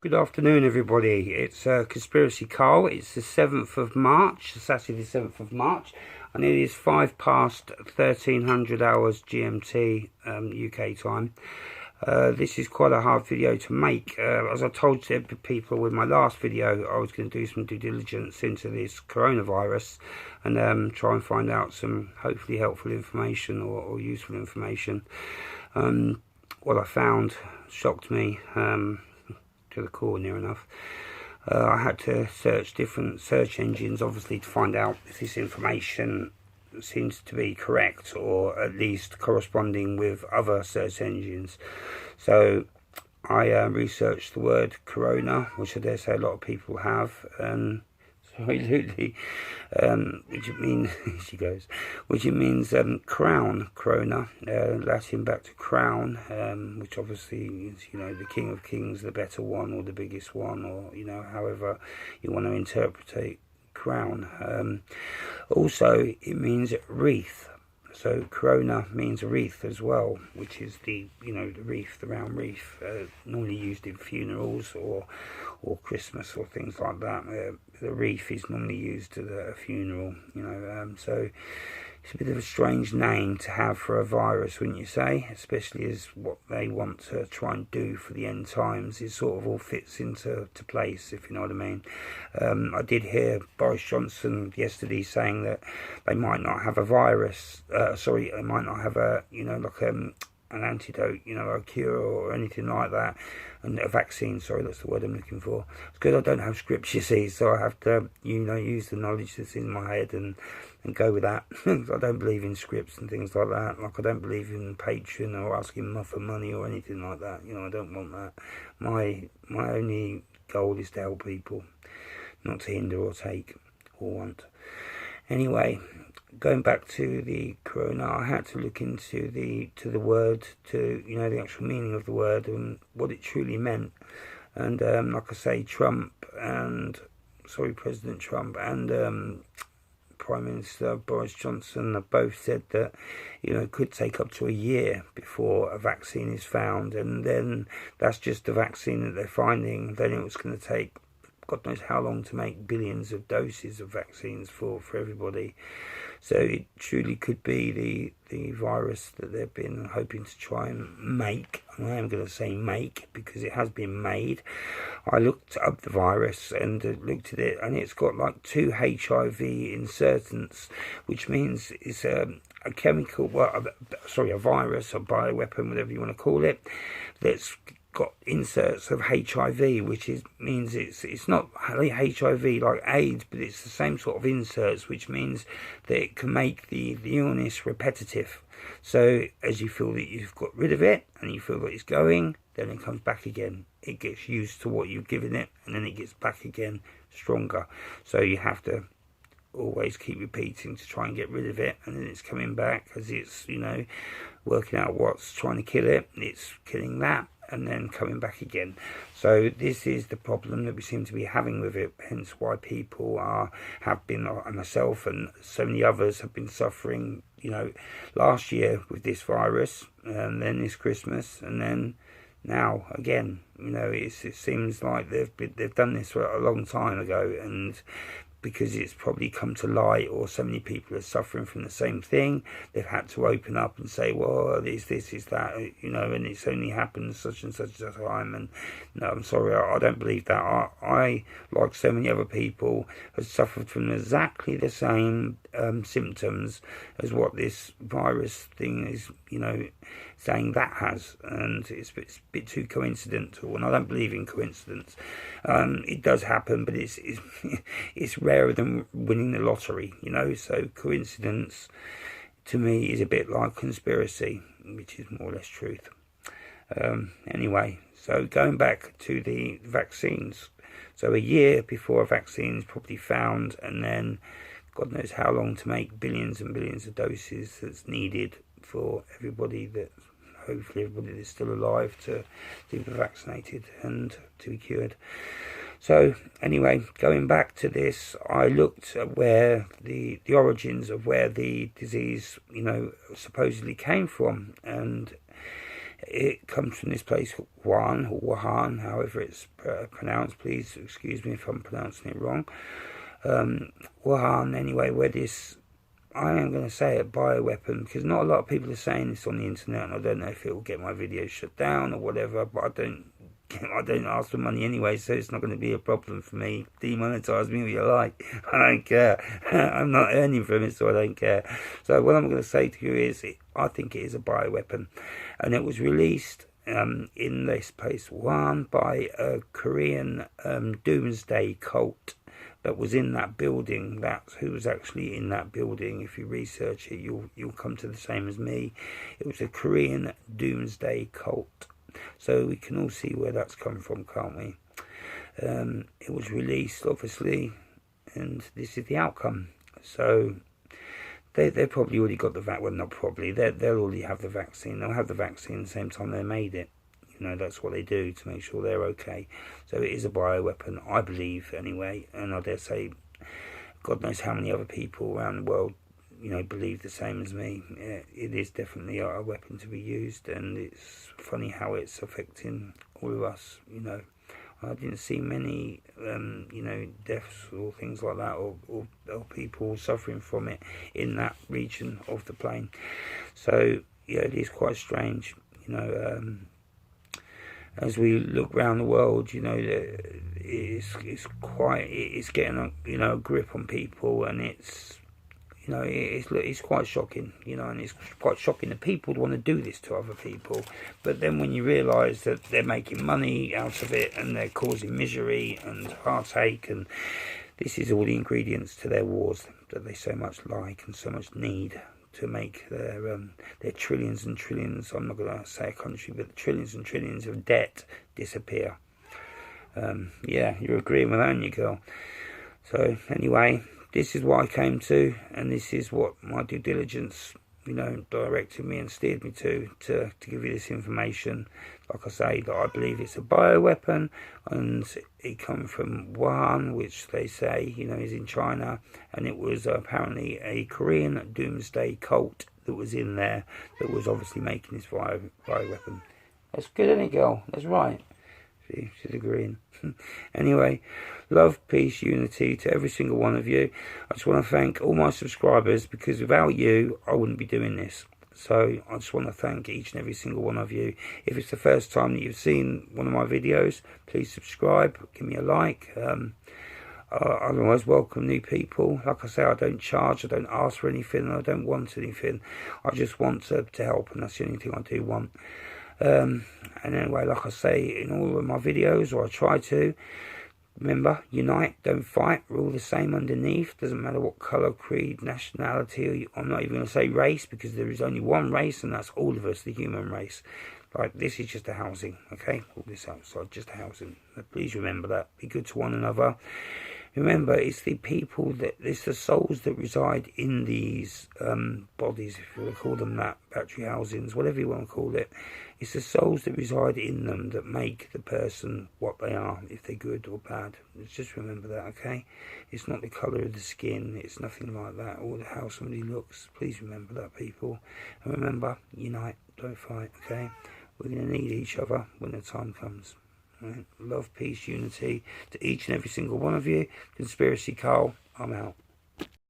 Good afternoon, everybody. It's Conspiracy Carl. It's the 7th of March, Saturday the 7th of March, and it is 5 past 1300 hours GMT UK time. This is quite a hard video to make. As I told people with my last video, I was going to do some due diligence into this coronavirus and try and find out some hopefully helpful information or useful information. What I found shocked me. To the core near enough. I had to search different search engines obviously to find out if this information seems to be correct or at least corresponding with other search engines. So I researched the word corona, which I dare say a lot of people have, absolutely, which it means she goes, which it means crown, corona, Latin back to crown, which obviously is, the King of Kings, the better one or the biggest one, or however you want to interpret crown. Also it means wreath. So corona means a wreath as well, which is the wreath, the round wreath, normally used in funerals or Christmas or things like that. The wreath is normally used at a funeral, so it's a bit of a strange name to have for a virus, wouldn't you say? Especially as what they want to try and do for the end times. It sort of all fits into place, if you know what I mean. I did hear Boris Johnson yesterday saying that they might not have a virus. They might not have a, an antidote, a cure or anything like that, and a vaccine, sorry, that's the word I'm looking for. It's good I don't have scripts, you see, so I have to, use the knowledge that's in my head and go with that. I don't believe in scripts and things like that. Like, I don't believe in Patreon or asking for money or anything like that. I don't want that. My only goal is to help people, not to hinder or take or want. Anyway, going back to the corona, I had to look into the word, to the actual meaning of the word and what it truly meant. And like I say, President Trump and Prime Minister Boris Johnson have both said that it could take up to a year before a vaccine is found, and then that's just the vaccine that they're finding. Then it was going to take God knows how long to make billions of doses of vaccines for everybody. So it truly could be the virus that they've been hoping to try and make. And I am going to say make because it has been made. I looked up the virus and looked at it, and it's got like 2 HIV insertants, which means it's a chemical, a virus, a bioweapon, whatever you want to call it, that's got inserts of HIV, which means it's not HIV like AIDS, but it's the same sort of inserts, which means that it can make the illness repetitive. So as you feel that you've got rid of it and you feel that it's going, then it comes back again. It gets used to what you've given it, and then it gets back again stronger. So you have to always keep repeating to try and get rid of it, and then it's coming back as it's working out what's trying to kill it. It's killing that and then coming back again. So this is the problem that we seem to be having with it, hence why people have been, and myself and so many others have been suffering, last year with this virus, and then this Christmas, and then now again. It seems like they've done this for a long time ago, and because it's probably come to light, or so many people are suffering from the same thing, they've had to open up and say, well, this is that, and it's only happened such and such a time. And no, I'm sorry, I don't believe that. I, like so many other people, have suffered from exactly the same symptoms as what this virus thing is, saying that has. And it's a bit too coincidental, and I don't believe in coincidence. It does happen, but it's rarer than winning the lottery, so coincidence to me is a bit like conspiracy, which is more or less truth. Anyway, so going back to the vaccines, so a year before a vaccine is probably found, and then God knows how long to make billions and billions of doses that's needed for everybody hopefully everybody that's still alive to be vaccinated and to be cured. So anyway, going back to this, I looked at where the origins of where the disease, supposedly came from, and It comes from this place, Wuhan, however it's pronounced. Please excuse me if I'm pronouncing it wrong. Wuhan, anyway, where this, I am going to say it, bioweapon, because not a lot of people are saying this on the internet, and I don't know if it will get my video shut down or whatever, but I don't ask for money anyway, so it's not going to be a problem for me. Demonetize me what you like. I don't care. I'm not earning from it, so I don't care. So what I'm going to say to you is, I think it is a bioweapon, and it was released in this place, Wuhan, by a Korean doomsday cult that was in that building. That's who was actually in that building. If you research it, you'll come to the same as me. It was a Korean doomsday cult. So we can all see where that's come from, can't we? It was released, obviously, and this is the outcome. So they've probably already got the vaccine. Well, not probably. They'll already have the vaccine. They'll have the vaccine the same time they made it. You know, that's what they do to make sure they're okay. So it is a bioweapon, I believe, anyway. And I dare say, God knows how many other people around the world, you know, believe the same as me. It is definitely a weapon to be used, and it's funny how it's affecting all of us. You know, I didn't see many, you know, deaths or things like that, or people suffering from it in that region of the plane. So yeah, it is quite strange. You know, as we look around the world, you know, it's getting a, you know, a grip on people, and it's, you know, it's quite shocking, you know, and it's quite shocking that people want to do this to other people. But then when you realise that they're making money out of it, and they're causing misery and heartache, and this is all the ingredients to their wars that they so much like and so much need to make their trillions and trillions, I'm not going to say a country, but trillions and trillions of debt disappear. Yeah, you're agreeing with that, aren't you, girl? So anyway, this is what I came to, and this is what my due diligence, you know, directed me and steered me to give you this information. Like I say, that I believe it's a bioweapon, and it come from Wuhan, which they say, you know, is in China, and it was apparently a Korean doomsday cult that was in there that was obviously making this bioweapon. That's good, isn't it, girl? That's right. See, she's agreeing. Anyway, love, peace, unity to every single one of you. I just want to thank all my subscribers, because without you, I wouldn't be doing this. So I just want to thank each and every single one of you. If it's the first time that you've seen one of my videos, please subscribe, give me a like. I always welcome new people. Like I say, I don't charge, I don't ask for anything, I don't want anything. I just want to help, and that's the only thing I do want. And anyway, like I say in all of my videos, or I try to, remember, unite, don't fight. We're all the same underneath. Doesn't matter what colour, creed, nationality. I'm not even going to say race, because there is only one race, and that's all of us, the human race. Like, this is just a housing, okay? All this outside, just a housing. Please remember that. Be good to one another. Remember, it's the people it's the souls that reside in these bodies, if you want to call them that, battery housings, whatever you want to call it. It's the souls that reside in them that make the person what they are, if they're good or bad. Just remember that, okay? It's not the colour of the skin, it's nothing like that, or how somebody looks. Please remember that, people. And remember, unite, don't fight, okay? We're going to need each other when the time comes. Right? Love, peace, unity to each and every single one of you. Conspiracy Carl, I'm out.